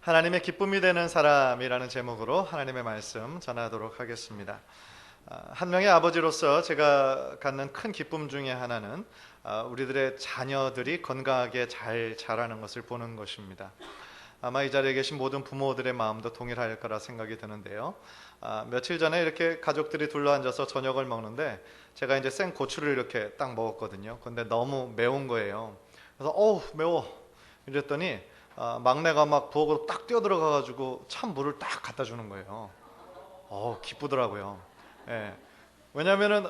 하나님의 기쁨이 되는 사람이라는 제목으로 하나님의 말씀 전하도록 하겠습니다. 한 명의 아버지로서 제가 갖는 큰 기쁨 중에 하나는 우리들의 자녀들이 건강하게 잘 자라는 것을 보는 것입니다. 아마 이 자리에 계신 모든 부모들의 마음도 동일할 거라 생각이 드는데요. 며칠 전에 이렇게 가족들이 둘러앉아서 저녁을 먹는데 제가 이제 생 고추를 이렇게 딱 먹었거든요. 근데 너무 매운 거예요. 그래서 어우 매워 이랬더니 막내가 막 부엌으로 딱 뛰어들어가가지고 찬물을 딱 갖다 주는 거예요. 기쁘더라고요. 예. 왜냐면은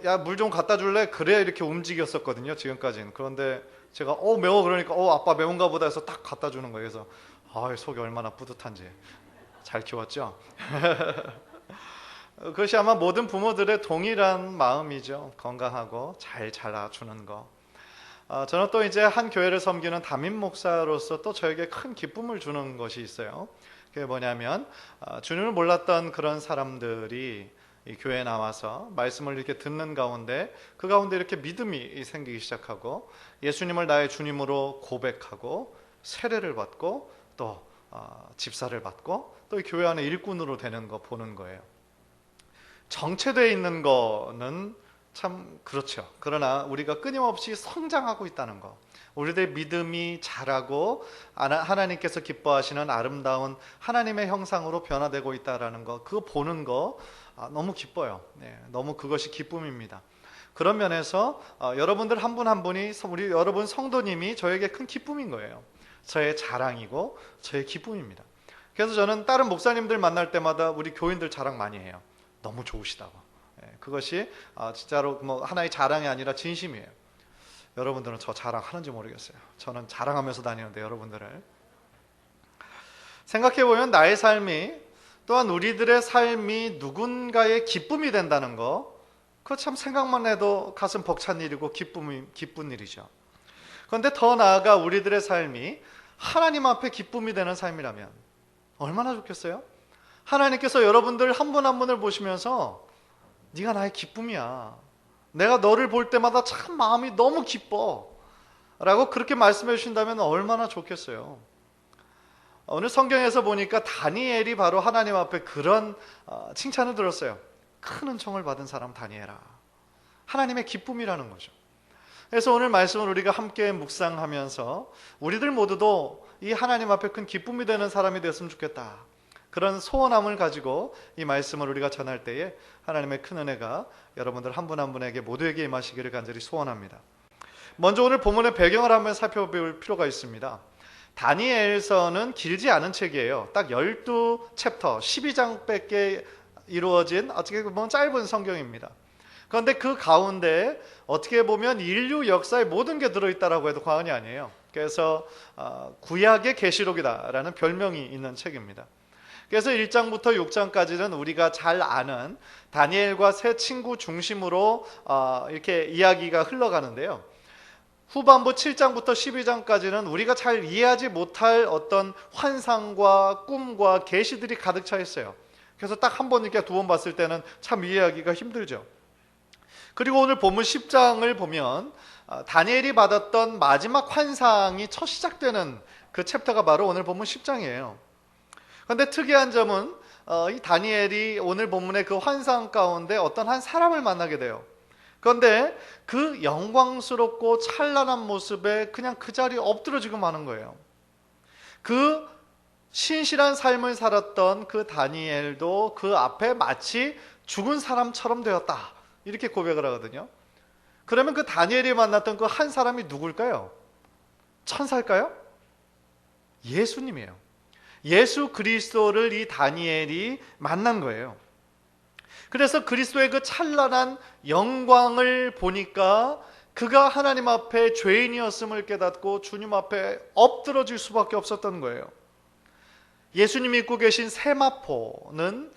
야 물 좀 갖다 줄래? 그래야 이렇게 움직였었거든요 지금까지는. 그런데 제가 매워 그러니까 아빠 매운가 보다 해서 딱 갖다 주는 거예요. 그래서 속이 얼마나 뿌듯한지. 잘 키웠죠? 그것이 아마 모든 부모들의 동일한 마음이죠. 건강하고 잘 자라주는 거. 저는 또 이제 한 교회를 섬기는 담임 목사로서 또 저에게 큰 기쁨을 주는 것이 있어요. 그게 뭐냐면 주님을 몰랐던 그런 사람들이 이 교회에 나와서 말씀을 이렇게 듣는 가운데 그 가운데 이렇게 믿음이 생기기 시작하고 예수님을 나의 주님으로 고백하고 세례를 받고 또 집사를 받고 또 이 교회 안에 일꾼으로 되는 거 보는 거예요. 정체되어 있는 거는 참 그렇죠. 그러나 우리가 끊임없이 성장하고 있다는 거, 우리들의 믿음이 자라고 하나님께서 기뻐하시는 아름다운 하나님의 형상으로 변화되고 있다는 거, 그거 보는 거 너무 기뻐요. 너무 그것이 기쁨입니다. 그런 면에서 여러분들 한 분 한 분이 우리 여러분 성도님이 저에게 큰 기쁨인 거예요. 저의 자랑이고 저의 기쁨입니다. 그래서 저는 다른 목사님들 만날 때마다 우리 교인들 자랑 많이 해요. 너무 좋으시다고. 그것이 진짜로 뭐 하나의 자랑이 아니라 진심이에요. 여러분들은 저 자랑하는지 모르겠어요. 저는 자랑하면서 다니는데 여러분들을 생각해보면 나의 삶이 또한 우리들의 삶이 누군가의 기쁨이 된다는 거, 그거 참 생각만 해도 가슴 벅찬 일이고 기쁜 일이죠. 그런데 더 나아가 우리들의 삶이 하나님 앞에 기쁨이 되는 삶이라면 얼마나 좋겠어요? 하나님께서 여러분들 한 분 한 분을 보시면서 네가 나의 기쁨이야, 내가 너를 볼 때마다 참 마음이 너무 기뻐 라고 그렇게 말씀해 주신다면 얼마나 좋겠어요. 오늘 성경에서 보니까 다니엘이 바로 하나님 앞에 그런 칭찬을 들었어요. 큰 은총을 받은 사람 다니엘아. 하나님의 기쁨이라는 거죠. 그래서 오늘 말씀을 우리가 함께 묵상하면서 우리들 모두도 이 하나님 앞에 큰 기쁨이 되는 사람이 됐으면 좋겠다, 그런 소원함을 가지고 이 말씀을 우리가 전할 때에 하나님의 큰 은혜가 여러분들 한 분 한 분에게 모두에게 임하시기를 간절히 소원합니다. 먼저 오늘 본문의 배경을 한번 살펴볼 필요가 있습니다. 다니엘서는 길지 않은 책이에요. 딱 12챕터 12장밖에 이루어진 어떻게 보면 짧은 성경입니다. 그런데 그 가운데 어떻게 보면 인류 역사의 모든 게 들어있다라고 해도 과언이 아니에요. 그래서 구약의 계시록이다라는 별명이 있는 책입니다. 그래서 1장부터 6장까지는 우리가 잘 아는 다니엘과 세 친구 중심으로 이렇게 이야기가 흘러가는데요. 후반부 7장부터 12장까지는 우리가 잘 이해하지 못할 어떤 환상과 꿈과 계시들이 가득 차 있어요. 그래서 딱 한 번 이렇게 두 번 봤을 때는 참 이해하기가 힘들죠. 그리고 오늘 본문 10장을 보면 다니엘이 받았던 마지막 환상이 첫 시작되는 그 챕터가 바로 오늘 본문 10장이에요. 그런데 특이한 점은 이 다니엘이 오늘 본문의 그 환상 가운데 어떤 한 사람을 만나게 돼요. 그런데 그 영광스럽고 찬란한 모습에 그냥 그 자리에 엎드러지고 마는 거예요. 그 신실한 삶을 살았던 그 다니엘도 그 앞에 마치 죽은 사람처럼 되었다, 이렇게 고백을 하거든요. 그러면 그 다니엘이 만났던 그 한 사람이 누굴까요? 천사일까요? 예수님이에요. 예수 그리스도를 이 다니엘이 만난 거예요. 그래서 그리스도의 그 찬란한 영광을 보니까 그가 하나님 앞에 죄인이었음을 깨닫고 주님 앞에 엎드러질 수밖에 없었던 거예요. 예수님이 입고 계신 세마포는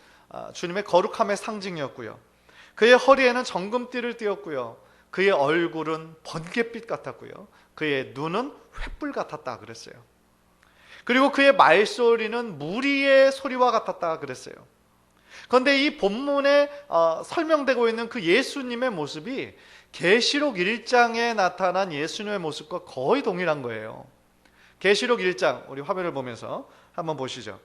주님의 거룩함의 상징이었고요. 그의 허리에는 정금띠를 띠었고요. 그의 얼굴은 번갯빛 같았고요. 그의 눈은 횃불 같았다 그랬어요. 그리고 그의 말소리는 무리의 소리와 같았다 그랬어요. 그런데 이 본문에 설명되고 있는 그 예수님의 모습이 계시록 1장에 나타난 예수님의 모습과 거의 동일한 거예요. 계시록 1장, 우리 화면을 보면서 한번 보시죠.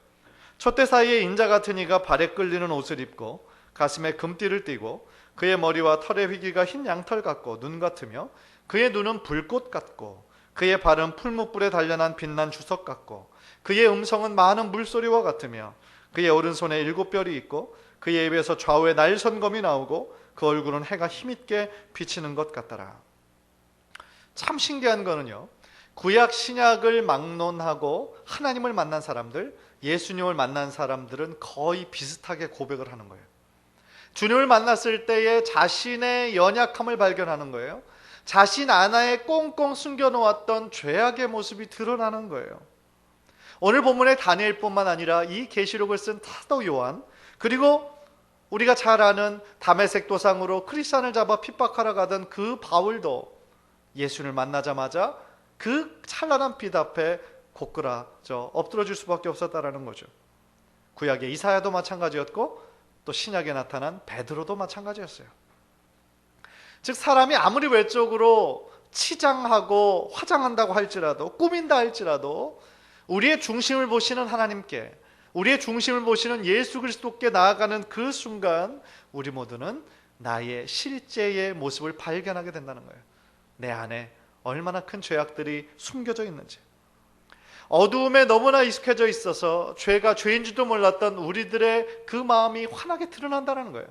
촛대 사이에 인자 같은 이가 발에 끌리는 옷을 입고 가슴에 금띠를 띠고 그의 머리와 털의 휘기가 흰 양털 같고 눈 같으며 그의 눈은 불꽃 같고 그의 발은 풀무불에 단련한 빛난 주석 같고 그의 음성은 많은 물소리와 같으며 그의 오른손에 7별이 있고 그의 입에서 좌우에 날선검이 나오고 그 얼굴은 해가 힘있게 비치는 것 같더라. 참 신기한 거는요, 구약 신약을 막론하고 하나님을 만난 사람들, 예수님을 만난 사람들은 거의 비슷하게 고백을 하는 거예요. 주님을 만났을 때에 자신의 연약함을 발견하는 거예요. 자신 안에 꽁꽁 숨겨놓았던 죄악의 모습이 드러나는 거예요. 오늘 본문의 다니엘뿐만 아니라 이 계시록을 쓴 사도 요한, 그리고 우리가 잘 아는 다메섹 도상으로 크리스찬을 잡아 핍박하러 가던 그 바울도 예수를 만나자마자 그 찬란한 빛 앞에 고꾸라져 엎드러질 수밖에 없었다라는 거죠. 구약의 이사야도 마찬가지였고 또 신약에 나타난 베드로도 마찬가지였어요. 즉 사람이 아무리 외적으로 치장하고 화장한다고 할지라도, 꾸민다 할지라도 우리의 중심을 보시는 하나님께, 우리의 중심을 보시는 예수 그리스도께 나아가는 그 순간 우리 모두는 나의 실제의 모습을 발견하게 된다는 거예요. 내 안에 얼마나 큰 죄악들이 숨겨져 있는지. 어두움에 너무나 익숙해져 있어서 죄가 죄인 줄도 몰랐던 우리들의 그 마음이 환하게 드러난다는 거예요.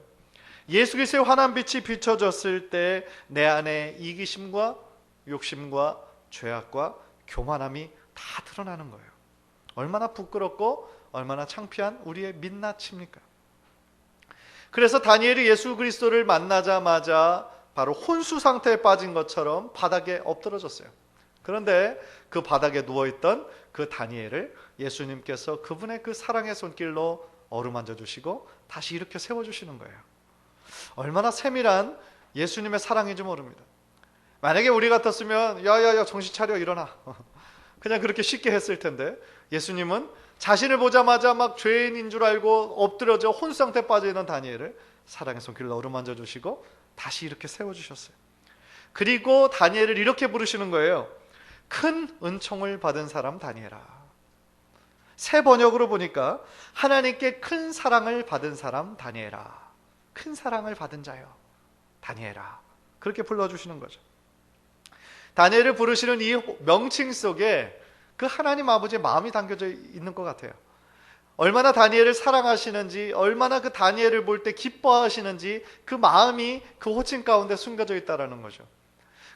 예수 그리스도의 환한 빛이 비춰졌을 때 내 안에 이기심과 욕심과 죄악과 교만함이 다 드러나는 거예요. 얼마나 부끄럽고 얼마나 창피한 우리의 민낯입니까? 그래서 다니엘이 예수 그리스도를 만나자마자 바로 혼수 상태에 빠진 것처럼 바닥에 엎드러졌어요. 그런데 그 바닥에 누워있던 그 다니엘을 예수님께서 그분의 그 사랑의 손길로 어루만져 주시고 다시 이렇게 세워주시는 거예요. 얼마나 세밀한 예수님의 사랑인지 모릅니다. 만약에 우리 같았으면 야야야 정신 차려 일어나 그냥 그렇게 쉽게 했을 텐데 예수님은 자신을 보자마자 막 죄인인 줄 알고 엎드려져 혼수 상태에 빠져있는 다니엘을 사랑의 손길로 어루만져 주시고 다시 이렇게 세워주셨어요. 그리고 다니엘을 이렇게 부르시는 거예요. 큰 은총을 받은 사람 다니엘아. 새 번역으로 보니까 하나님께 큰 사랑을 받은 사람 다니엘아. 큰 사랑을 받은 자요 다니엘아. 그렇게 불러주시는 거죠. 다니엘을 부르시는 이 명칭 속에 그 하나님 아버지의 마음이 담겨져 있는 것 같아요. 얼마나 다니엘을 사랑하시는지, 얼마나 그 다니엘을 볼 때 기뻐하시는지 그 마음이 그 호칭 가운데 숨겨져 있다는 거죠.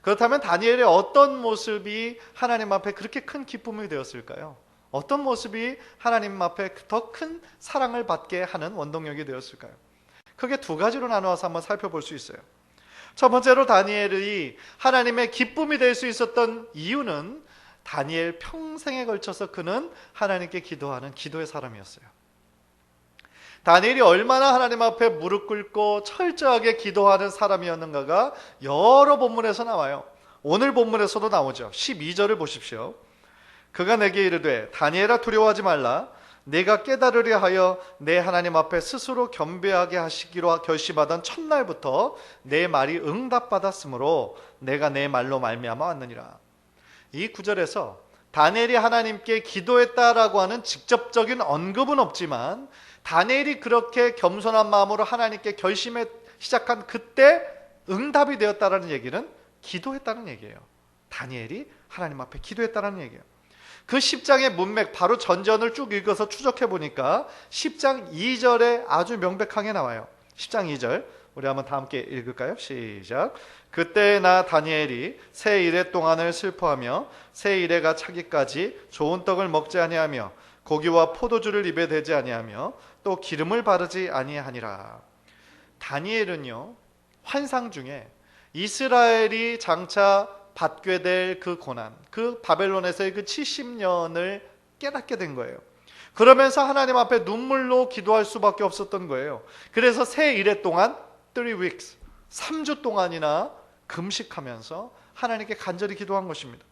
그렇다면 다니엘의 어떤 모습이 하나님 앞에 그렇게 큰 기쁨이 되었을까요? 어떤 모습이 하나님 앞에 더 큰 사랑을 받게 하는 원동력이 되었을까요? 크게 두 가지로 나누어서 한번 살펴볼 수 있어요. 첫 번째로 다니엘이 하나님의 기쁨이 될 수 있었던 이유는 다니엘 평생에 걸쳐서 그는 하나님께 기도하는 기도의 사람이었어요. 다니엘이 얼마나 하나님 앞에 무릎 꿇고 철저하게 기도하는 사람이었는가가 여러 본문에서 나와요. 오늘 본문에서도 나오죠. 12절을 보십시오. 그가 내게 이르되 다니엘아 두려워하지 말라. 내가 깨달으려 하여 내 하나님 앞에 스스로 겸비하게 하시기로 결심하던 첫날부터 내 말이 응답받았으므로 내가 내 말로 말미암아 왔느니라. 이 구절에서 다니엘이 하나님께 기도했다라고 하는 직접적인 언급은 없지만 다니엘이 그렇게 겸손한 마음으로 하나님께 결심해 시작한 그때 응답이 되었다라는 얘기는 기도했다는 얘기예요. 다니엘이 하나님 앞에 기도했다는 얘기예요. 그 10장의 문맥 바로 전전을 쭉 읽어서 추적해 보니까 10장 2절에 아주 명백하게 나와요. 10장 2절 우리 한번 다 함께 읽을까요? 시작. 그때 나 다니엘이 새 이레 동안을 슬퍼하며 새 이레가 차기까지 좋은 떡을 먹지 아니하며 고기와 포도주를 입에 대지 아니하며 또 기름을 바르지 아니하니라. 다니엘은요 환상 중에 이스라엘이 장차 받게 될 그 고난, 그 바벨론에서의 그 70년을 깨닫게 된 거예요. 그러면서 하나님 앞에 눈물로 기도할 수밖에 없었던 거예요. 그래서 새 이레 동안 3 weeks, 3주 동안이나 금식하면서 하나님께 간절히 기도한 것입니다.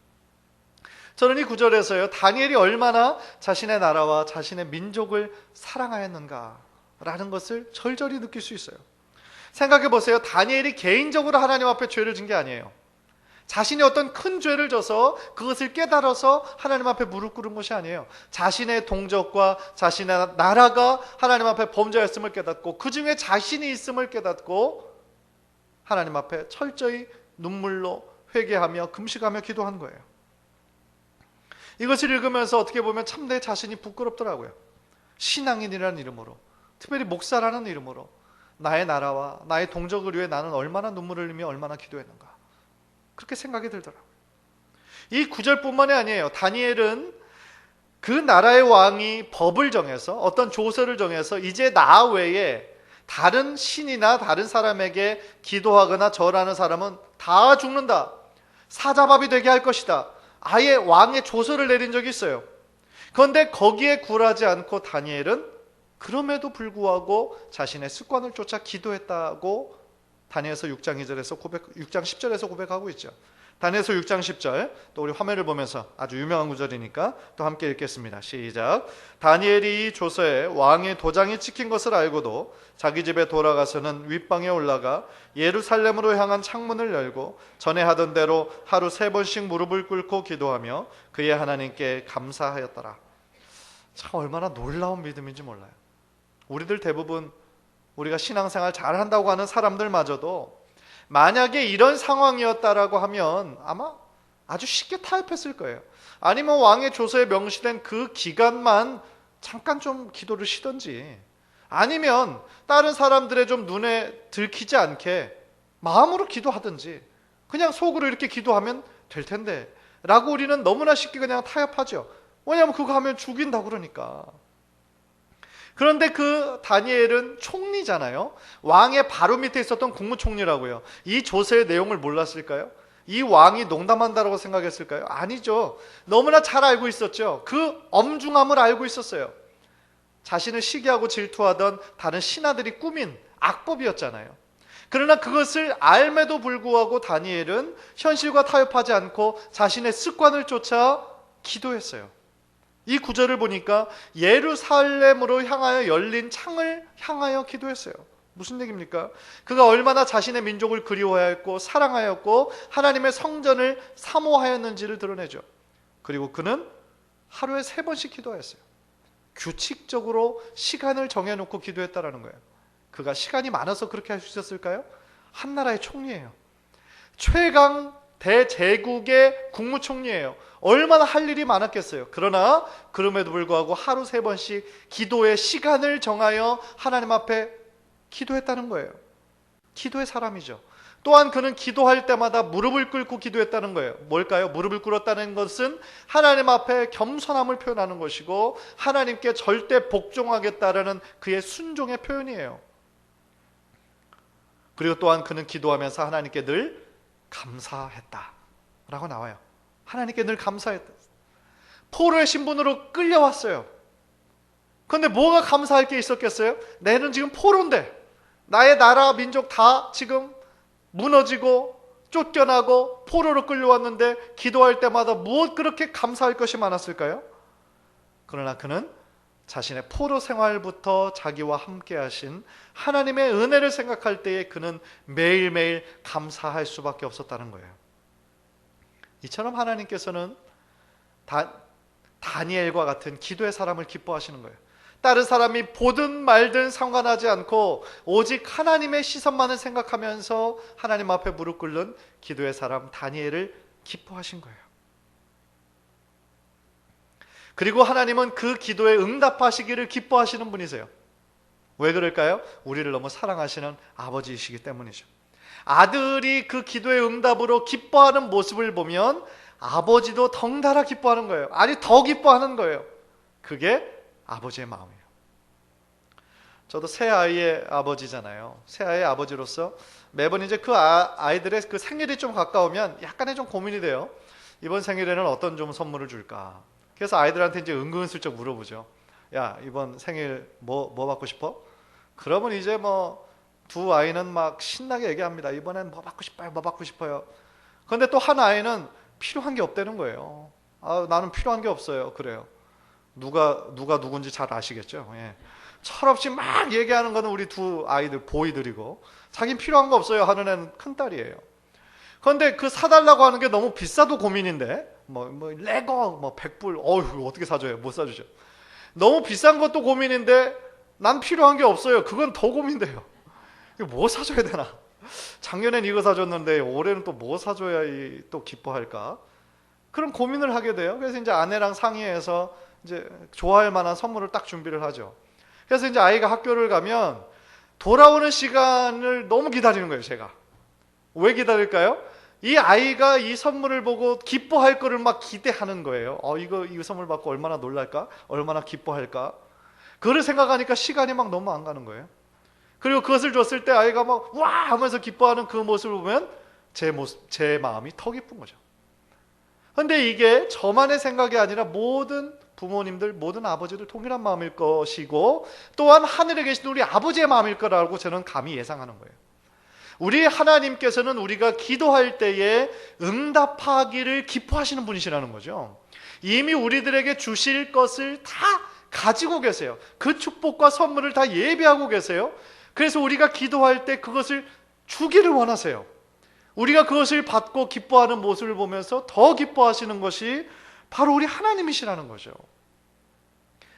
저는 이 구절에서요 다니엘이 얼마나 자신의 나라와 자신의 민족을 사랑하였는가라는 것을 절절히 느낄 수 있어요. 생각해 보세요. 다니엘이 개인적으로 하나님 앞에 죄를 진 게 아니에요. 자신이 어떤 큰 죄를 져서 그것을 깨달아서 하나님 앞에 무릎 꿇은 것이 아니에요. 자신의 동족과 자신의 나라가 하나님 앞에 범죄였음을 깨닫고 그 중에 자신이 있음을 깨닫고 하나님 앞에 철저히 눈물로 회개하며 금식하며 기도한 거예요. 이것을 읽으면서 어떻게 보면 참 내 자신이 부끄럽더라고요. 신앙인이라는 이름으로, 특별히 목사라는 이름으로 나의 나라와 나의 동족을 위해 나는 얼마나 눈물을 흘리며 얼마나 기도했는가, 그렇게 생각이 들더라고요. 이 구절뿐만이 아니에요. 다니엘은 그 나라의 왕이 법을 정해서 어떤 조서를 정해서 이제 나 외에 다른 신이나 다른 사람에게 기도하거나 절하는 사람은 다 죽는다, 사자밥이 되게 할 것이다, 아예 왕의 조서를 내린 적이 있어요. 그런데 거기에 굴하지 않고 다니엘은 그럼에도 불구하고 자신의 습관을 쫓아 기도했다고 다니엘서 6장 10절에서 고백하고 있죠. 다니엘서 6장 10절, 또 우리 화면을 보면서 아주 유명한 구절이니까 또 함께 읽겠습니다. 시작. 다니엘이 이 조서에 왕의 도장이 찍힌 것을 알고도 자기 집에 돌아가서는 윗방에 올라가 예루살렘으로 향한 창문을 열고 전에 하던 대로 하루 3번씩 무릎을 꿇고 기도하며 그의 하나님께 감사하였더라. 참 얼마나 놀라운 믿음인지 몰라요. 우리들 대부분 우리가 신앙생활 잘한다고 하는 사람들마저도 만약에 이런 상황이었다라고 하면 아마 아주 쉽게 타협했을 거예요. 아니면 왕의 조서에 명시된 그 기간만 잠깐 좀 기도를 쉬던지, 아니면 다른 사람들의 좀 눈에 들키지 않게 마음으로 기도하든지, 그냥 속으로 이렇게 기도하면 될 텐데 라고 우리는 너무나 쉽게 그냥 타협하죠. 왜냐하면 그거 하면 죽인다 그러니까. 그런데 그 다니엘은 총리잖아요. 왕의 바로 밑에 있었던 국무총리라고요. 이 조서의 내용을 몰랐을까요? 이 왕이 농담한다라고 생각했을까요? 아니죠. 너무나 잘 알고 있었죠. 그 엄중함을 알고 있었어요. 자신을 시기하고 질투하던 다른 신하들이 꾸민 악법이었잖아요. 그러나 그것을 알매도 불구하고 다니엘은 현실과 타협하지 않고 자신의 습관을 쫓아 기도했어요. 이 구절을 보니까 예루살렘으로 향하여 열린 창을 향하여 기도했어요. 무슨 얘기입니까? 그가 얼마나 자신의 민족을 그리워하였고 사랑하였고 하나님의 성전을 사모하였는지를 드러내죠. 그리고 그는 하루에 3번씩 기도했어요. 규칙적으로 시간을 정해놓고 기도했다라는 거예요. 그가 시간이 많아서 그렇게 할 수 있었을까요? 한 나라의 총리예요. 최강 대제국의 국무총리예요. 얼마나 할 일이 많았겠어요. 그러나 그럼에도 불구하고 하루 3번씩 기도의 시간을 정하여 하나님 앞에 기도했다는 거예요. 기도의 사람이죠. 또한 그는 기도할 때마다 무릎을 꿇고 기도했다는 거예요. 뭘까요? 무릎을 꿇었다는 것은 하나님 앞에 겸손함을 표현하는 것이고 하나님께 절대 복종하겠다라는 그의 순종의 표현이에요. 그리고 또한 그는 기도하면서 하나님께 늘 감사했다 라고 나와요. 하나님께 늘 감사했다. 포로의 신분으로 끌려왔어요. 그런데 뭐가 감사할 게 있었겠어요? 내는 지금 포로인데 나의 나라 민족 다 지금 무너지고 쫓겨나고 포로로 끌려왔는데 기도할 때마다 무엇 그렇게 감사할 것이 많았을까요? 그러나 그는 자신의 포로 생활부터 자기와 함께 하신 하나님의 은혜를 생각할 때에 그는 매일매일 감사할 수밖에 없었다는 거예요. 이처럼 하나님께서는 다니엘과 같은 기도의 사람을 기뻐하시는 거예요. 다른 사람이 보든 말든 상관하지 않고 오직 하나님의 시선만을 생각하면서 하나님 앞에 무릎 꿇는 기도의 사람 다니엘을 기뻐하신 거예요. 그리고 하나님은 그 기도에 응답하시기를 기뻐하시는 분이세요. 왜 그럴까요? 우리를 너무 사랑하시는 아버지이시기 때문이죠. 아들이 그 기도의 응답으로 기뻐하는 모습을 보면 아버지도 덩달아 기뻐하는 거예요. 아니 더 기뻐하는 거예요. 그게 아버지의 마음이에요. 저도 새 아이의 아버지잖아요. 새 아이의 아버지로서 매번 이제 그 아이들의 그 생일이 좀 가까우면 약간의 좀 고민이 돼요. 이번 생일에는 어떤 좀 선물을 줄까? 그래서 아이들한테 이제 은근슬쩍 물어보죠. 야, 이번 생일 뭐 받고 싶어? 그러면 이제 뭐 두 아이는 막 신나게 얘기합니다. 이번엔 뭐 받고 싶어요? 뭐 받고 싶어요? 그런데 또 한 아이는 필요한 게 없다는 거예요. 아, 나는 필요한 게 없어요. 그래요. 누가 누군지 잘 아시겠죠? 예. 철없이 막 얘기하는 거는 우리 두 아이들, 보이들이고 자긴 필요한 거 없어요 하는 애는 큰딸이에요. 그런데 그 사달라고 하는 게 너무 비싸도 고민인데, 레고, 100불, 이거 어떻게 사줘요? 못 사주죠. 너무 비싼 것도 고민인데, 난 필요한 게 없어요. 그건 더 고민돼요. 이거 뭐 사줘야 되나? 작년엔 이거 사줬는데, 올해는 또 뭐 사줘야 또 기뻐할까? 그런 고민을 하게 돼요. 그래서 이제 아내랑 상의해서 이제 좋아할 만한 선물을 딱 준비를 하죠. 그래서 이제 아이가 학교를 가면 돌아오는 시간을 너무 기다리는 거예요, 제가. 왜 기다릴까요? 이 아이가 이 선물을 보고 기뻐할 거를 막 기대하는 거예요. 이거 선물 받고 얼마나 놀랄까? 얼마나 기뻐할까? 그걸 생각하니까 시간이 막 너무 안 가는 거예요. 그리고 그것을 줬을 때 아이가 막 와 하면서 기뻐하는 그 모습을 보면 제 마음이 더 기쁜 거죠. 근데 이게 저만의 생각이 아니라 모든 부모님들, 모든 아버지들 동일한 마음일 것이고, 또한 하늘에 계신 우리 아버지의 마음일 거라고 저는 감히 예상하는 거예요. 우리 하나님께서는 우리가 기도할 때에 응답하기를 기뻐하시는 분이시라는 거죠. 이미 우리들에게 주실 것을 다 가지고 계세요. 그 축복과 선물을 다 예비하고 계세요. 그래서 우리가 기도할 때 그것을 주기를 원하세요. 우리가 그것을 받고 기뻐하는 모습을 보면서 더 기뻐하시는 것이 바로 우리 하나님이시라는 거죠.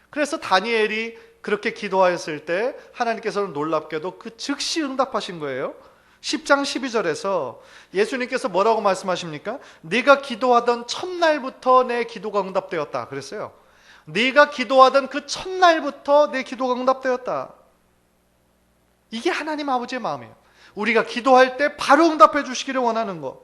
그래서 다니엘이 그렇게 기도하였을 때 하나님께서는 놀랍게도 그 즉시 응답하신 거예요. 10장 12절에서 예수님께서 뭐라고 말씀하십니까? 네가 기도하던 첫날부터 내 기도가 응답되었다 그랬어요. 네가 기도하던 그 첫날부터 내 기도가 응답되었다. 이게 하나님 아버지의 마음이에요. 우리가 기도할 때 바로 응답해 주시기를 원하는 것.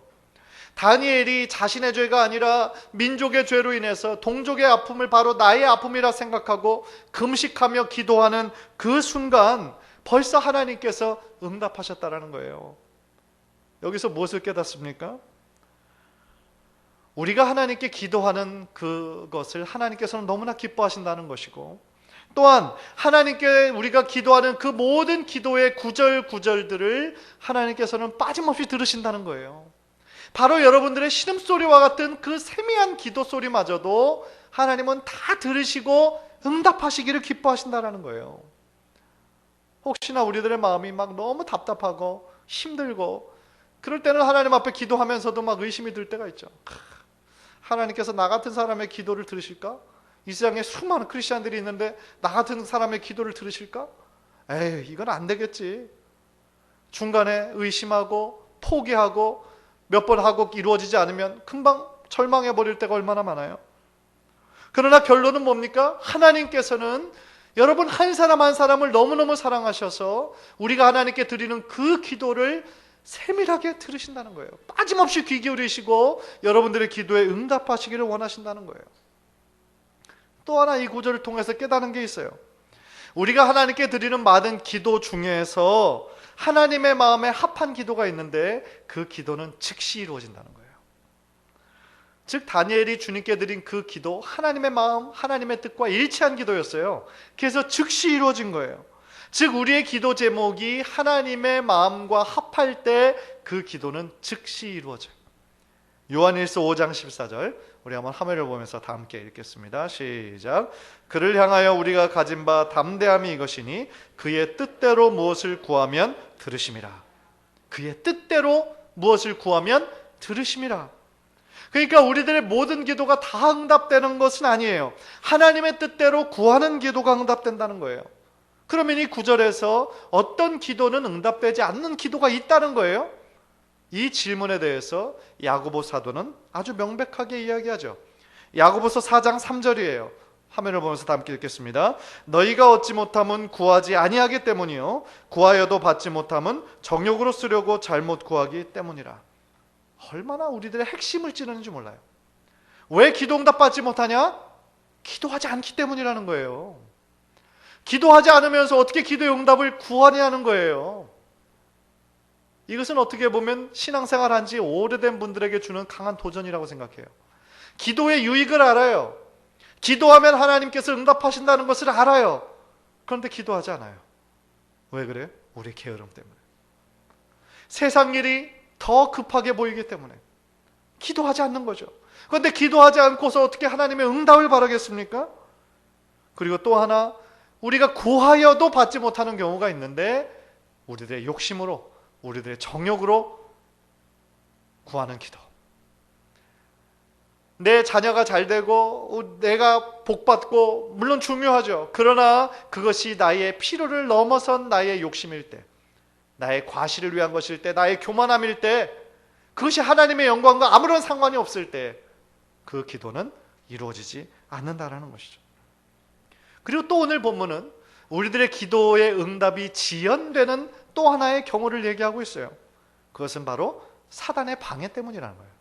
다니엘이 자신의 죄가 아니라 민족의 죄로 인해서 동족의 아픔을 바로 나의 아픔이라 생각하고 금식하며 기도하는 그 순간 벌써 하나님께서 응답하셨다라는 거예요. 여기서 무엇을 깨닫습니까? 우리가 하나님께 기도하는 그것을 하나님께서는 너무나 기뻐하신다는 것이고, 또한 하나님께 우리가 기도하는 그 모든 기도의 구절구절들을 하나님께서는 빠짐없이 들으신다는 거예요. 바로 여러분들의 신음소리와 같은 그 세미한 기도 소리마저도 하나님은 다 들으시고 응답하시기를 기뻐하신다는 거예요. 혹시나 우리들의 마음이 막 너무 답답하고 힘들고 그럴 때는 하나님 앞에 기도하면서도 막 의심이 들 때가 있죠. 하나님께서 나 같은 사람의 기도를 들으실까? 이 세상에 수많은 크리스찬들이 있는데 나 같은 사람의 기도를 들으실까? 에이, 이건 안 되겠지. 중간에 의심하고 포기하고 몇 번 하고 이루어지지 않으면 금방 절망해 버릴 때가 얼마나 많아요. 그러나 결론은 뭡니까? 하나님께서는 여러분 한 사람 한 사람을 너무너무 사랑하셔서 우리가 하나님께 드리는 그 기도를 세밀하게 들으신다는 거예요. 빠짐없이 귀 기울이시고 여러분들의 기도에 응답하시기를 원하신다는 거예요. 또 하나 이 구절을 통해서 깨닫는 게 있어요. 우리가 하나님께 드리는 많은 기도 중에서 하나님의 마음에 합한 기도가 있는데 그 기도는 즉시 이루어진다는 거예요. 즉 다니엘이 주님께 드린 그 기도, 하나님의 마음, 하나님의 뜻과 일치한 기도였어요. 그래서 즉시 이루어진 거예요. 즉 우리의 기도 제목이 하나님의 마음과 합할 때 그 기도는 즉시 이루어져요. 요한일서 5장 14절 우리 한번 화면을 보면서 다 함께 읽겠습니다. 시작. 그를 향하여 우리가 가진 바 담대함이 이것이니 그의 뜻대로 무엇을 구하면 들으심이라. 그의 뜻대로 무엇을 구하면 들으심이라. 그러니까 우리들의 모든 기도가 다 응답되는 것은 아니에요. 하나님의 뜻대로 구하는 기도가 응답된다는 거예요. 그러면 이 구절에서 어떤 기도는 응답되지 않는 기도가 있다는 거예요? 이 질문에 대해서 야고보 사도는 아주 명백하게 이야기하죠. 야고보서 4장 3절이에요. 화면을 보면서 다 함께 읽겠습니다. 너희가 얻지 못함은 구하지 아니하기 때문이요 구하여도 받지 못함은 정욕으로 쓰려고 잘못 구하기 때문이라. 얼마나 우리들의 핵심을 찌르는지 몰라요. 왜 기도 응답 받지 못하냐? 기도하지 않기 때문이라는 거예요. 기도하지 않으면서 어떻게 기도의 응답을 구하냐는 거예요. 이것은 어떻게 보면 신앙생활 한 지 오래된 분들에게 주는 강한 도전이라고 생각해요. 기도의 유익을 알아요. 기도하면 하나님께서 응답하신다는 것을 알아요. 그런데 기도하지 않아요. 왜 그래요? 우리 게으름 때문에. 세상 일이 더 급하게 보이기 때문에 기도하지 않는 거죠. 그런데 기도하지 않고서 어떻게 하나님의 응답을 바라겠습니까? 그리고 또 하나, 우리가 구하여도 받지 못하는 경우가 있는데 우리들의 욕심으로, 우리들의 정욕으로 구하는 기도. 내 자녀가 잘 되고 내가 복받고 물론 중요하죠. 그러나 그것이 나의 필요를 넘어선 나의 욕심일 때, 나의 과실을 위한 것일 때, 나의 교만함일 때, 그것이 하나님의 영광과 아무런 상관이 없을 때 그 기도는 이루어지지 않는다라는 것이죠. 그리고 또 오늘 본문은 우리들의 기도의 응답이 지연되는 또 하나의 경우를 얘기하고 있어요. 그것은 바로 사단의 방해 때문이라는 거예요.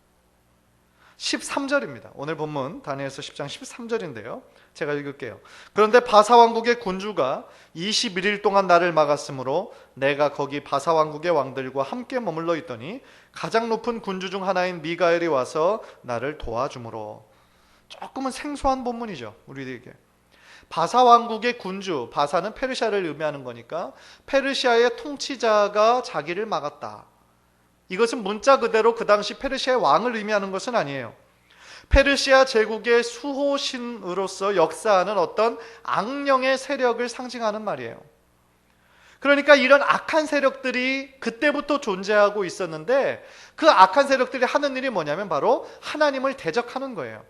13절입니다. 오늘 본문 다니엘서 10장 13절인데요. 제가 읽을게요. 그런데 바사왕국의 군주가 21일 동안 나를 막았으므로 내가 거기 바사왕국의 왕들과 함께 머물러 있더니 가장 높은 군주 중 하나인 미가엘이 와서 나를 도와주므로. 조금은 생소한 본문이죠. 우리에게. 바사왕국의 군주, 바사는 페르시아를 의미하는 거니까 페르시아의 통치자가 자기를 막았다. 이것은 문자 그대로 그 당시 페르시아의 왕을 의미하는 것은 아니에요. 페르시아 제국의 수호신으로서 역사하는 어떤 악령의 세력을 상징하는 말이에요. 그러니까 이런 악한 세력들이 그때부터 존재하고 있었는데 그 악한 세력들이 하는 일이 뭐냐면 바로 하나님을 대적하는 거예요.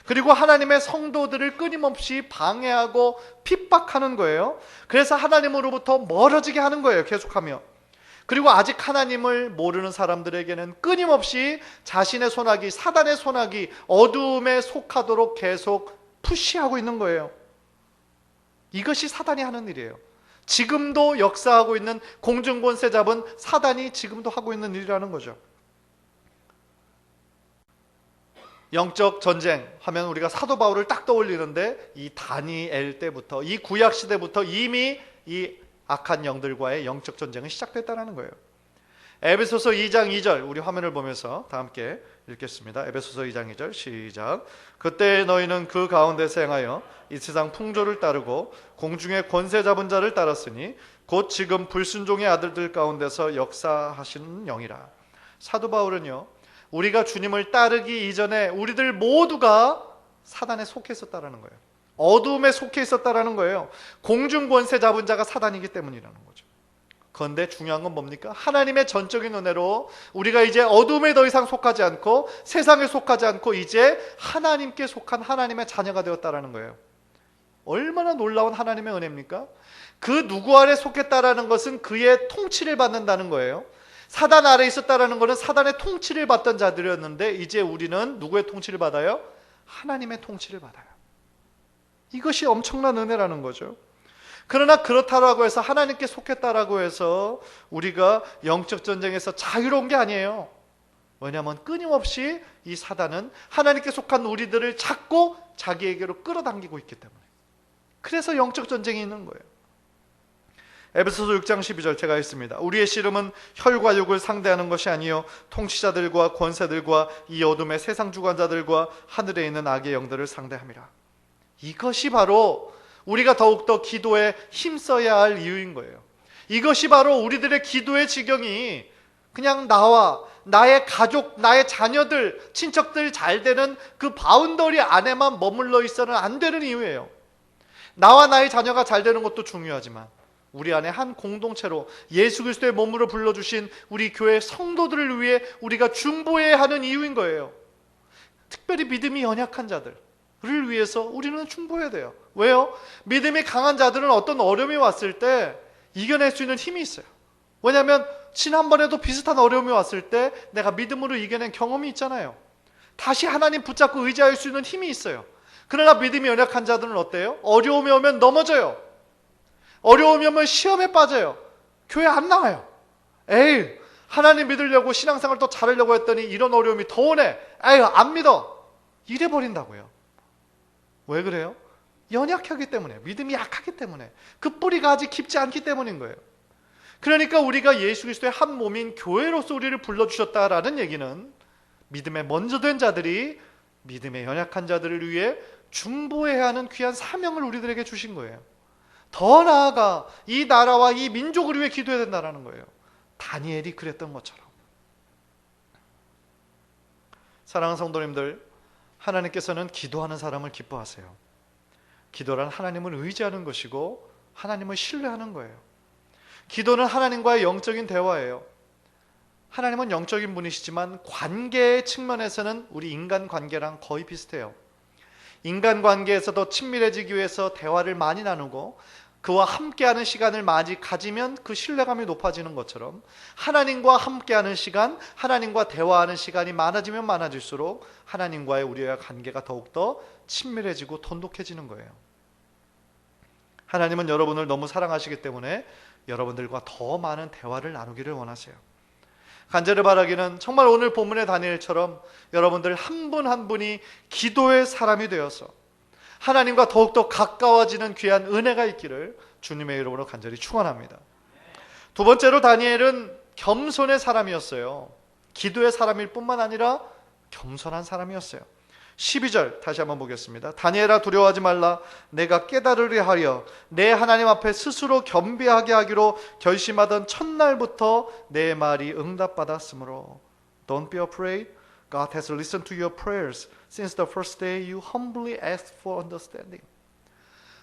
그리고 하나님의 성도들을 끊임없이 방해하고 핍박하는 거예요. 그래서 하나님으로부터 멀어지게 하는 거예요. 계속하며. 그리고 아직 하나님을 모르는 사람들에게는 끊임없이 자신의 손아귀, 사단의 손아귀, 어두움에 속하도록 계속 푸시하고 있는 거예요. 이것이 사단이 하는 일이에요. 지금도 역사하고 있는 공중권세 잡은 사단이 지금도 하고 있는 일이라는 거죠. 영적 전쟁 하면 우리가 사도 바울을 딱 떠올리는데 이 다니엘 때부터, 이 구약 시대부터 이미 이 악한 영들과의 영적 전쟁은 시작됐다는 거예요. 에베소서 2장 2절 우리 화면을 보면서 다 함께 읽겠습니다. 에베소서 2장 2절 시작. 그때 너희는 그 가운데서 행하여 이 세상 풍조를 따르고 공중의 권세 잡은 자를 따랐으니 곧 지금 불순종의 아들들 가운데서 역사하시는 영이라. 사도 바울은요, 우리가 주님을 따르기 이전에 우리들 모두가 사단에 속해 있었다는 거예요. 어두움에 속해 있었다라는 거예요. 공중 권세 잡은 자가 사단이기 때문이라는 거죠. 그런데 중요한 건 뭡니까? 하나님의 전적인 은혜로 우리가 이제 어두움에 더 이상 속하지 않고 세상에 속하지 않고 이제 하나님께 속한 하나님의 자녀가 되었다라는 거예요. 얼마나 놀라운 하나님의 은혜입니까? 그 누구 아래 속했다라는 것은 그의 통치를 받는다는 거예요. 사단 아래 있었다라는 것은 사단의 통치를 받던 자들이었는데 이제 우리는 누구의 통치를 받아요? 하나님의 통치를 받아요. 이것이 엄청난 은혜라는 거죠. 그러나 그렇다라고 해서 하나님께 속했다라고 해서 우리가 영적 전쟁에서 자유로운 게 아니에요. 왜냐하면 끊임없이 이 사단은 하나님께 속한 우리들을 자꾸 자기에게로 끌어당기고 있기 때문에. 그래서 영적 전쟁이 있는 거예요. 에베소서 6장 12절 제가 읽습니다. 우리의 씨름은 혈과 육을 상대하는 것이 아니요 통치자들과 권세들과 이 어둠의 세상 주관자들과 하늘에 있는 악의 영들을 상대함이라. 이것이 바로 우리가 더욱더 기도에 힘써야 할 이유인 거예요. 이것이 바로 우리들의 기도의 지경이 그냥 나와 나의 가족, 나의 자녀들, 친척들 잘 되는 그 바운더리 안에만 머물러 있어는 안 되는 이유예요. 나와 나의 자녀가 잘 되는 것도 중요하지만 우리 안에 한 공동체로 예수 그리스도의 몸으로 불러주신 우리 교회 성도들을 위해 우리가 중보해야 하는 이유인 거예요. 특별히 믿음이 연약한 자들을 위해서 우리는 중보해야 돼요. 왜요? 믿음이 강한 자들은 어떤 어려움이 왔을 때 이겨낼 수 있는 힘이 있어요. 왜냐하면 지난번에도 비슷한 어려움이 왔을 때 내가 믿음으로 이겨낸 경험이 있잖아요. 다시 하나님 붙잡고 의지할 수 있는 힘이 있어요. 그러나 믿음이 연약한 자들은 어때요? 어려움이 오면 넘어져요. 어려움이 오면 시험에 빠져요. 교회 안 나와요. 에이, 하나님 믿으려고 신앙생활 또 잘하려고 했더니 이런 어려움이 더 오네. 에이, 안 믿어. 이래 버린다고요. 왜 그래요? 연약하기 때문에, 믿음이 약하기 때문에, 그 뿌리가 아직 깊지 않기 때문인 거예요. 그러니까 우리가 예수 그리스도의 한 몸인 교회로서 우리를 불러주셨다라는 얘기는 믿음에 먼저 된 자들이 믿음에 연약한 자들을 위해 중보해야 하는 귀한 사명을 우리들에게 주신 거예요. 더 나아가 이 나라와 이 민족을 위해 기도해야 된다는 거예요. 다니엘이 그랬던 것처럼. 사랑하는 성도님들, 하나님께서는 기도하는 사람을 기뻐하세요. 기도란 하나님을 의지하는 것이고 하나님을 신뢰하는 거예요. 기도는 하나님과의 영적인 대화예요. 하나님은 영적인 분이시지만 관계의 측면에서는 우리 인간 관계랑 거의 비슷해요. 인간 관계에서도 친밀해지기 위해서 대화를 많이 나누고 그와 함께하는 시간을 많이 가지면 그 신뢰감이 높아지는 것처럼 하나님과 함께하는 시간, 하나님과 대화하는 시간이 많아지면 많아질수록 하나님과의 우리의 관계가 더욱더 친밀해지고 돈독해지는 거예요. 하나님은 여러분을 너무 사랑하시기 때문에 여러분들과 더 많은 대화를 나누기를 원하세요. 간절히 바라기는 정말 오늘 본문의 다니엘처럼 여러분들 한 분 한 분이 기도의 사람이 되어서 하나님과 더욱더 가까워지는 귀한 은혜가 있기를 주님의 이름으로 간절히 축원합니다. 두 번째로 다니엘은 겸손의 사람이었어요. 기도의 사람일 뿐만 아니라 겸손한 사람이었어요. 12절 다시 한번 보겠습니다. 다니엘아 두려워하지 말라. 내가 깨달으려 하여 내 하나님 앞에 스스로 겸비하게 하기로 결심하던 첫날부터 내 말이 응답받았으므로 Don't be afraid. God has listened to your prayers since the first day you humbly asked for understanding.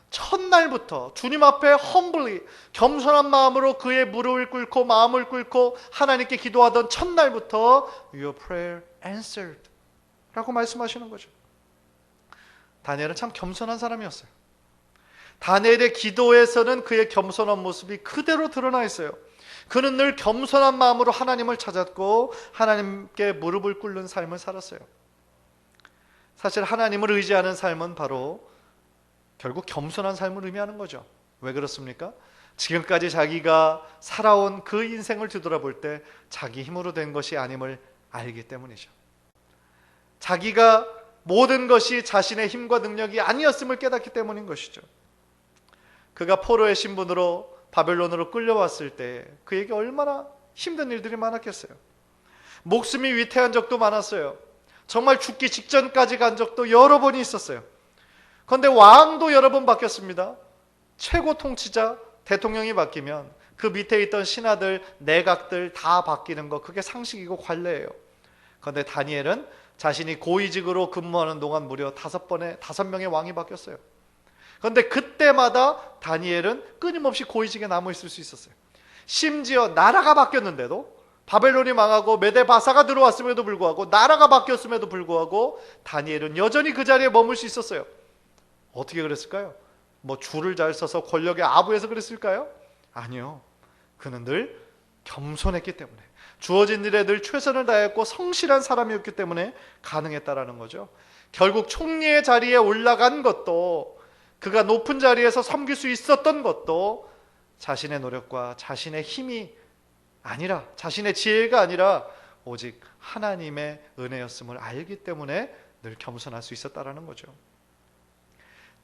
첫날부터 주님 앞에 humbly 겸손한 마음으로 그의 무릎을 꿇고 마음을 꿇고 하나님께 기도하던 첫날부터 your prayer answered 라고 말씀하시는 거죠. 다니엘은 참 겸손한 사람이었어요. 다니엘의 기도에서는 그의 겸손한 모습이 그대로 드러나 있어요. 그는 늘 겸손한 마음으로 하나님을 찾았고 하나님께 무릎을 꿇는 삶을 살았어요. 사실 하나님을 의지하는 삶은 바로 결국 겸손한 삶을 의미하는 거죠. 왜 그렇습니까? 지금까지 자기가 살아온 그 인생을 뒤돌아볼 때 자기 힘으로 된 것이 아님을 알기 때문이죠. 자기가 모든 것이 자신의 힘과 능력이 아니었음을 깨닫기 때문인 것이죠. 그가 포로의 신분으로 바벨론으로 끌려왔을 때 그에게 얼마나 힘든 일들이 많았겠어요. 목숨이 위태한 적도 많았어요. 정말 죽기 직전까지 간 적도 여러 번이 있었어요. 그런데 왕도 여러 번 바뀌었습니다. 최고 통치자, 대통령이 바뀌면 그 밑에 있던 신하들, 내각들 다 바뀌는 거 그게 상식이고 관례예요. 그런데 다니엘은 자신이 고위직으로 근무하는 동안 무려 5명의 왕이 바뀌었어요. 그런데 그때마다 다니엘은 끊임없이 고위직에 남아있을 수 있었어요. 심지어 나라가 바뀌었는데도 바벨론이 망하고 메데바사가 들어왔음에도 불구하고 나라가 바뀌었음에도 불구하고 다니엘은 여전히 그 자리에 머물 수 있었어요. 어떻게 그랬을까요? 뭐 줄을 잘 서서 권력에 아부해서 그랬을까요? 아니요. 그는 늘 겸손했기 때문에 주어진 일에 늘 최선을 다했고 성실한 사람이었기 때문에 가능했다라는 거죠. 결국 총리의 자리에 올라간 것도 그가 높은 자리에서 섬길 수 있었던 것도 자신의 노력과 자신의 힘이 아니라 자신의 지혜가 아니라 오직 하나님의 은혜였음을 알기 때문에 늘 겸손할 수 있었다라는 거죠.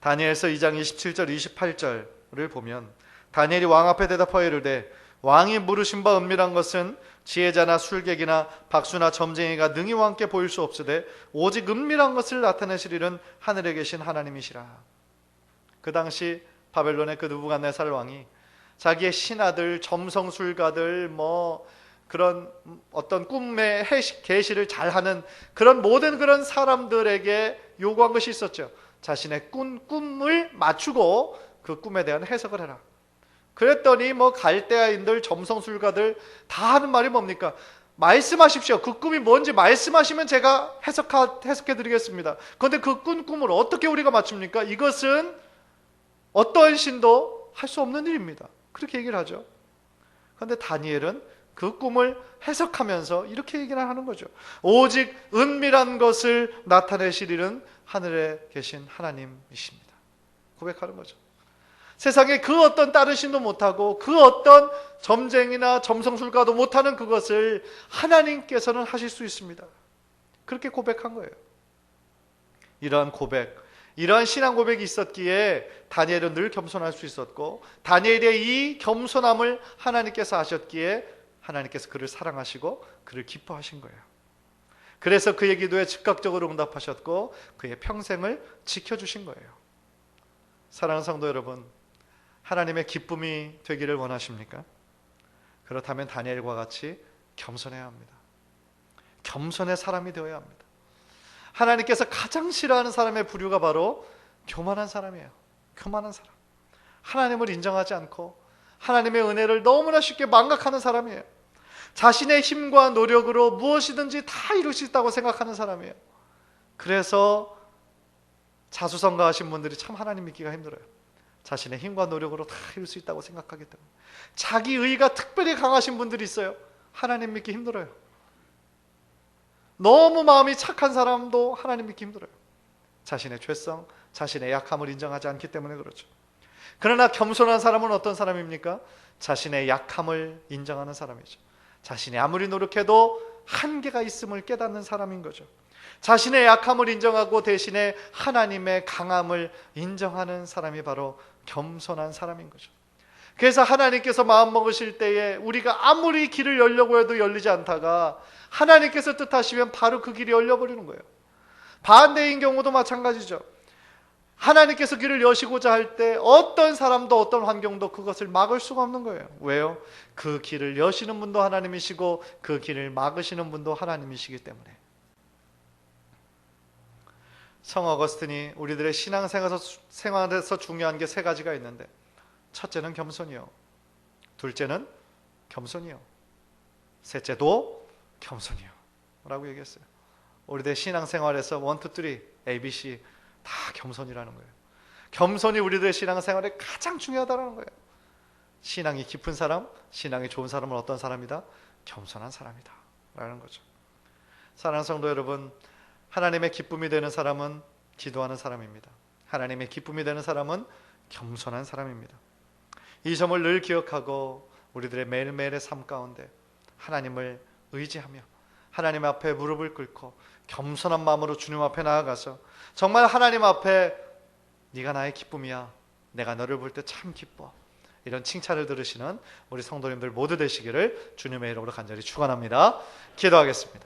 다니엘서 2장 27절 28절을 보면 다니엘이 왕 앞에 대답하여 이르되 왕이 물으신 바 은밀한 것은 지혜자나 술객이나 박수나 점쟁이가 능히 왕께 보일 수 없으되 오직 은밀한 것을 나타내시리는 하늘에 계신 하나님이시라. 그 당시 바벨론의 그 느부갓네살 왕이 자기의 신하들, 점성술가들, 그런 어떤 꿈의 계시를 잘하는 그런 모든 그런 사람들에게 요구한 것이 있었죠. 자신의 꿈을 맞추고 그 꿈에 대한 해석을 해라. 그랬더니 갈대아인들, 점성술가들 다 하는 말이 뭡니까? 말씀하십시오. 그 꿈이 뭔지 말씀하시면 제가 해석해 드리겠습니다. 그런데 그 꿈을 어떻게 우리가 맞춥니까? 이것은 어떠한 신도 할 수 없는 일입니다. 그렇게 얘기를 하죠. 그런데 다니엘은 그 꿈을 해석하면서 이렇게 얘기를 하는 거죠. 오직 은밀한 것을 나타내시리는 하늘에 계신 하나님이십니다. 고백하는 거죠. 세상에 그 어떤 다른 신도 못하고 그 어떤 점쟁이나 점성술가도 못하는 그것을 하나님께서는 하실 수 있습니다. 그렇게 고백한 거예요. 이러한 고백, 이러한 신앙 고백이 있었기에 다니엘은 늘 겸손할 수 있었고 다니엘의 이 겸손함을 하나님께서 아셨기에 하나님께서 그를 사랑하시고 그를 기뻐하신 거예요. 그래서 그의 기도에 즉각적으로 응답하셨고 그의 평생을 지켜주신 거예요. 사랑하는 성도 여러분, 하나님의 기쁨이 되기를 원하십니까? 그렇다면 다니엘과 같이 겸손해야 합니다. 겸손의 사람이 되어야 합니다. 하나님께서 가장 싫어하는 사람의 부류가 바로 교만한 사람이에요. 교만한 사람. 하나님을 인정하지 않고 하나님의 은혜를 너무나 쉽게 망각하는 사람이에요. 자신의 힘과 노력으로 무엇이든지 다 이룰 수 있다고 생각하는 사람이에요. 그래서 자수성가하신 분들이 참 하나님 믿기가 힘들어요. 자신의 힘과 노력으로 다 이룰 수 있다고 생각하기 때문에. 자기 의가 특별히 강하신 분들이 있어요. 하나님 믿기 힘들어요. 너무 마음이 착한 사람도 하나님 믿기 힘들어요. 자신의 죄성, 자신의 약함을 인정하지 않기 때문에 그렇죠. 그러나 겸손한 사람은 어떤 사람입니까? 자신의 약함을 인정하는 사람이죠. 자신이 아무리 노력해도 한계가 있음을 깨닫는 사람인 거죠. 자신의 약함을 인정하고 대신에 하나님의 강함을 인정하는 사람이 바로 겸손한 사람인 거죠. 그래서 하나님께서 마음먹으실 때에 우리가 아무리 길을 열려고 해도 열리지 않다가 하나님께서 뜻하시면 바로 그 길이 열려버리는 거예요. 반대인 경우도 마찬가지죠. 하나님께서 길을 여시고자 할 때 어떤 사람도 어떤 환경도 그것을 막을 수가 없는 거예요. 왜요? 그 길을 여시는 분도 하나님이시고 그 길을 막으시는 분도 하나님이시기 때문에. 성 어거스틴이 우리들의 신앙생활에서 중요한 게 세 가지가 있는데, 첫째는 겸손이요, 둘째는 겸손이요, 셋째도 겸손이요 라고 얘기했어요. 우리들의 신앙생활에서 1, 2, 3, ABC 다 겸손이라는 거예요. 겸손이 우리들의 신앙생활에 가장 중요하다는 거예요. 신앙이 깊은 사람, 신앙이 좋은 사람은 어떤 사람이다? 겸손한 사람이다 라는 거죠. 사랑하는 성도 여러분, 하나님의 기쁨이 되는 사람은 기도하는 사람입니다. 하나님의 기쁨이 되는 사람은 겸손한 사람입니다. 이 점을 늘 기억하고 우리들의 매일매일의 삶 가운데 하나님을 의지하며 하나님 앞에 무릎을 꿇고 겸손한 마음으로 주님 앞에 나아가서 정말 하나님 앞에 네가 나의 기쁨이야, 내가 너를 볼 때 참 기뻐, 이런 칭찬을 들으시는 우리 성도님들 모두 되시기를 주님의 이름으로 간절히 축원합니다. 기도하겠습니다.